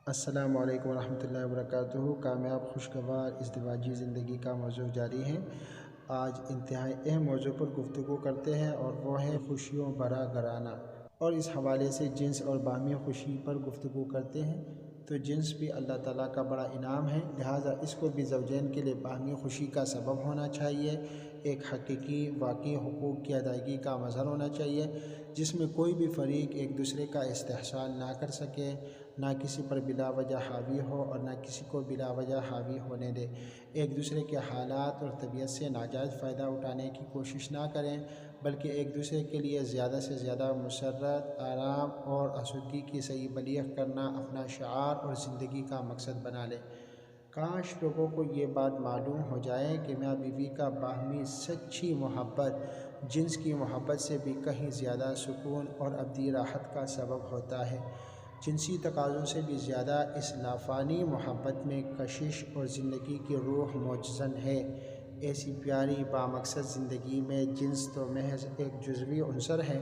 السلام علیکم ورحمۃ اللہ وبرکاتہ۔ کامیاب خوشگوار ازدواجی زندگی کا موضوع جاری ہے۔ آج انتہائی اہم موضوع پر گفتگو کرتے ہیں اور وہ ہے خوشیوں بھرا گھرانہ، اور اس حوالے سے جنس اور باہمی خوشی پر گفتگو کرتے ہیں۔ تو جنس بھی اللہ تعالیٰ کا بڑا انعام ہے، لہٰذا اس کو بھی زوجین کے لیے باہمی خوشی کا سبب ہونا چاہیے، ایک حقیقی واقعی حقوق کی ادائیگی کا مظہر ہونا چاہیے، جس میں کوئی بھی فریق ایک دوسرے کا استحصال نہ کر سکے، نہ کسی پر بلا وجہ حاوی ہو اور نہ کسی کو بلا وجہ حاوی ہونے دے، ایک دوسرے کے حالات اور طبیعت سے ناجائز فائدہ اٹھانے کی کوشش نہ کریں، بلکہ ایک دوسرے کے لیے زیادہ سے زیادہ مسرت، آرام اور آسودگی کی صحیح بلیغ کرنا اپنا شعار اور زندگی کا مقصد بنا لیں۔ کاش لوگوں کو یہ بات معلوم ہو جائے کہ میاں بیوی کا باہمی سچی محبت جنس کی محبت سے بھی کہیں زیادہ سکون اور ابدی راحت کا سبب ہوتا ہے۔ جنسی تقاضوں سے بھی زیادہ اس لافانی محبت میں کشش اور زندگی کی روح موجزن ہے۔ ایسی پیاری بامقصد زندگی میں جنس تو محض ایک جزوی عنصر ہے،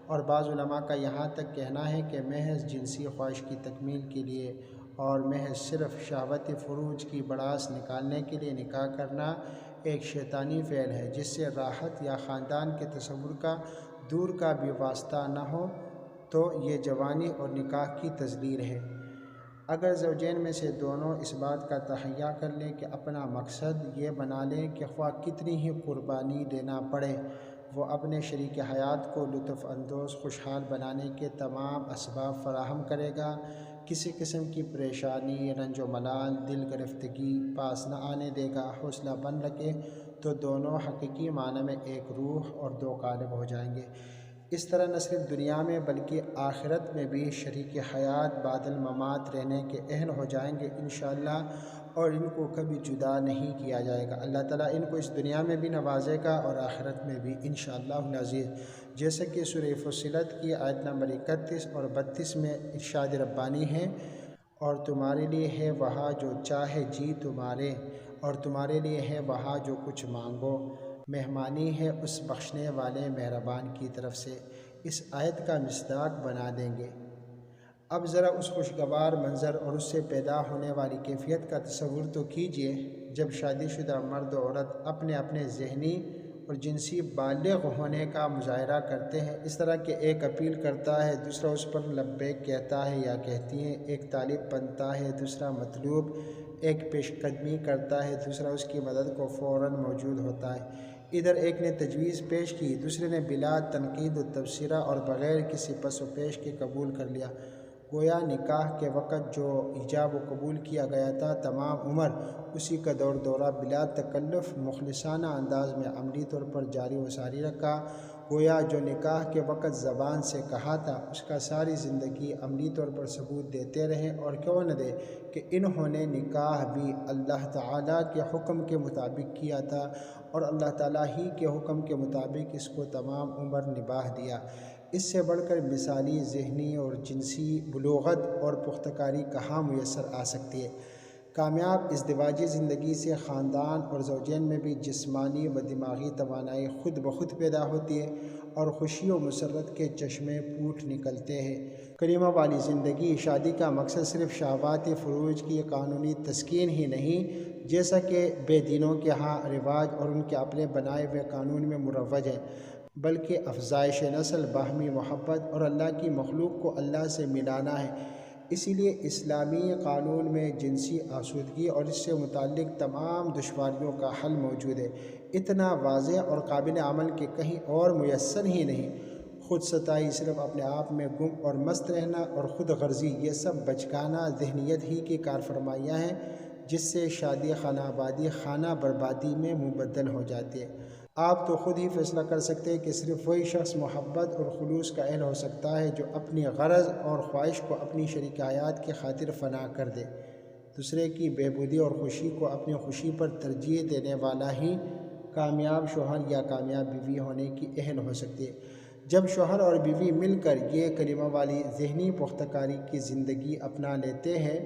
اور بعض علماء کا یہاں تک کہنا ہے کہ محض جنسی خواہش کی تکمیل کے لیے اور محض صرف شہوت فروج کی بڑاس نکالنے کے لیے نکاح کرنا ایک شیطانی فعل ہے، جس سے راحت یا خاندان کے تصور کا دور کا بھی واسطہ نہ ہو، تو یہ جوانی اور نکاح کی تذلیل ہے۔ اگر زوجین میں سے دونوں اس بات کا تہیہ کر لیں کہ اپنا مقصد یہ بنا لیں کہ خواہ کتنی ہی قربانی دینا پڑے، وہ اپنے شریک حیات کو لطف اندوز خوشحال بنانے کے تمام اسباب فراہم کرے گا، کسی قسم کی پریشانی، رنج و ملال، دل گرفتگی پاس نہ آنے دے گا، حوصلہ بند رکھے، تو دونوں حقیقی معنی میں ایک روح اور دو قالب ہو جائیں گے۔ اس طرح نہ صرف دنیا میں بلکہ آخرت میں بھی شریک حیات بعد الممات رہنے کے اہل ہو جائیں گے انشاءاللہ، اور ان کو کبھی جدا نہیں کیا جائے گا۔ اللہ تعالیٰ ان کو اس دنیا میں بھی نوازے گا اور آخرت میں بھی انشاءاللہ العزیز، جیسا کہ سورہ فصلت کی آیت نمبر 31 اور 32 میں ارشاد ربانی ہے، اور تمہارے لیے ہے وہاں جو چاہے جی تمہارے، اور تمہارے لیے ہے وہاں جو کچھ مانگو، مہمانی ہے اس بخشنے والے مہربان کی طرف سے۔ اس آیت کا مصداق بنا دیں گے۔ اب ذرا اس خوشگوار منظر اور اس سے پیدا ہونے والی کیفیت کا تصور تو کیجئے جب شادی شدہ مرد و عورت اپنے اپنے ذہنی اور جنسی بالغ ہونے کا مظاہرہ کرتے ہیں، اس طرح کہ ایک اپیل کرتا ہے، دوسرا اس پر لبیک کہتا ہے یا کہتی ہیں، ایک طالب بنتا ہے، دوسرا مطلوب، ایک پیش قدمی کرتا ہے، دوسرا اس کی مدد کو فوراً موجود ہوتا ہے۔ ادھر ایک نے تجویز پیش کی، دوسرے نے بلا تنقید و تبصرہ اور بغیر کسی پس و پیش کے قبول کر لیا۔ گویا نکاح کے وقت جو ایجاب و قبول کیا گیا تھا، تمام عمر اسی کا دور دورہ بلا تکلف مخلصانہ انداز میں عملی طور پر جاری و ساری رکھا۔ گویا جو نکاح کے وقت زبان سے کہا تھا، اس کا ساری زندگی عملی طور پر ثبوت دیتے رہے، اور کیوں نہ دے کہ انہوں نے نکاح بھی اللہ تعالیٰ کے حکم کے مطابق کیا تھا، اور اللہ تعالیٰ ہی کے حکم کے مطابق اس کو تمام عمر نباہ دیا۔ اس سے بڑھ کر مثالی ذہنی اور جنسی بلوغت اور پختگاری کہاں میسر آ سکتی ہے۔ کامیاب ازدواجی زندگی سے خاندان اور زوجین میں بھی جسمانی و دماغی توانائی خود بخود پیدا ہوتی ہے، اور خوشی و مسرت کے چشمے پھوٹ نکلتے ہیں۔ کریمہ والی زندگی شادی کا مقصد صرف شہوات فروج کی قانونی تسکین ہی نہیں، جیسا کہ بے دینوں کے ہاں رواج اور ان کے اپنے بنائے ہوئے قانون میں مروج ہے، بلکہ افزائش نسل، باہمی محبت اور اللہ کی مخلوق کو اللہ سے ملانا ہے۔ اسی لیے اسلامی قانون میں جنسی آسودگی اور اس سے متعلق تمام دشواریوں کا حل موجود ہے، اتنا واضح اور قابل عمل کہ کہیں اور میسر ہی نہیں۔ خود ستائی، صرف اپنے آپ میں گم اور مست رہنا، اور خود غرضی، یہ سب بچگانہ ذہنیت ہی کی کارفرمائیاں ہیں، جس سے شادی خانہ آبادی خانہ بربادی میں مبدل ہو جاتی ہے۔ آپ تو خود ہی فیصلہ کر سکتے ہیں کہ صرف وہی شخص محبت اور خلوص کا اہل ہو سکتا ہے جو اپنی غرض اور خواہش کو اپنی شریک حیات کی خاطر فنا کر دے۔ دوسرے کی بہبودی اور خوشی کو اپنی خوشی پر ترجیح دینے والا ہی کامیاب شوہر یا کامیاب بیوی ہونے کی اہل ہو سکتی ہے۔ جب شوہر اور بیوی مل کر یہ کلمہ والی ذہنی پختگاری کی زندگی اپنا لیتے ہیں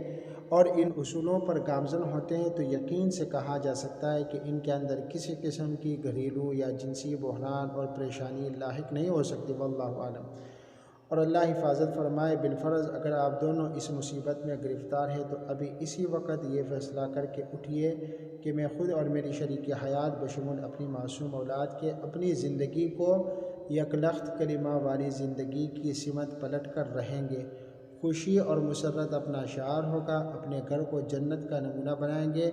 اور ان اصولوں پر گامزن ہوتے ہیں، تو یقین سے کہا جا سکتا ہے کہ ان کے اندر کسی قسم کی گھریلو یا جنسی بحران اور پریشانی لاحق نہیں ہو سکتی، واللہ اعلم۔ اور اللہ حفاظت فرمائے۔ بالفرض اگر آپ دونوں اس مصیبت میں گرفتار ہیں تو ابھی اسی وقت یہ فیصلہ کر کے اٹھیے کہ میں خود اور میری شریک حیات بشمول اپنی معصوم اولاد کے اپنی زندگی کو یکلخت کلمہ والی زندگی کی سمت پلٹ کر رہیں گے۔ خوشی اور مسرت اپنا شعار ہوگا، اپنے گھر کو جنت کا نمونہ بنائیں گے،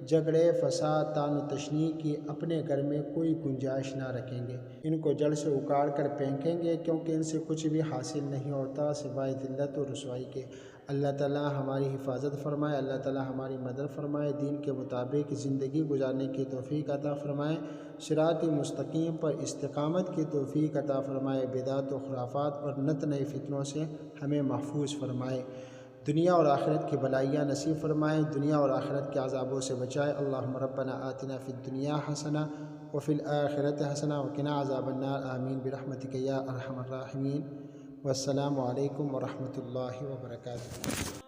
جھگڑے، فساد، طعن و تشنیع کی اپنے گھر میں کوئی گنجائش نہ رکھیں گے، ان کو جڑ سے اکھاڑ کر پھینکیں گے، کیونکہ ان سے کچھ بھی حاصل نہیں ہوتا سوائے ذلت و رسوائی کے۔ اللہ تعالیٰ ہماری حفاظت فرمائے، اللہ تعالیٰ ہماری مدد فرمائے، دین کے مطابق زندگی گزارنے کی توفیق عطا فرمائے، صراط مستقیم پر استقامت کی توفیق عطا فرمائے، بدعت و خرافات اور نت نئے فتنوں سے ہمیں محفوظ فرمائے، دنیا اور آخرت کی بلائیاں نصیب فرمائے، دنیا اور آخرت کے عذابوں سے بچائے۔ اللہم ربنا آتنا فی الدنیا حسنہ وفی الآخرۃ حسنہ وقنا عذاب النار، آمین برحمتک یا ارحم الراحمین۔ والسلام علیکم ورحمۃ اللہ وبرکاتہ۔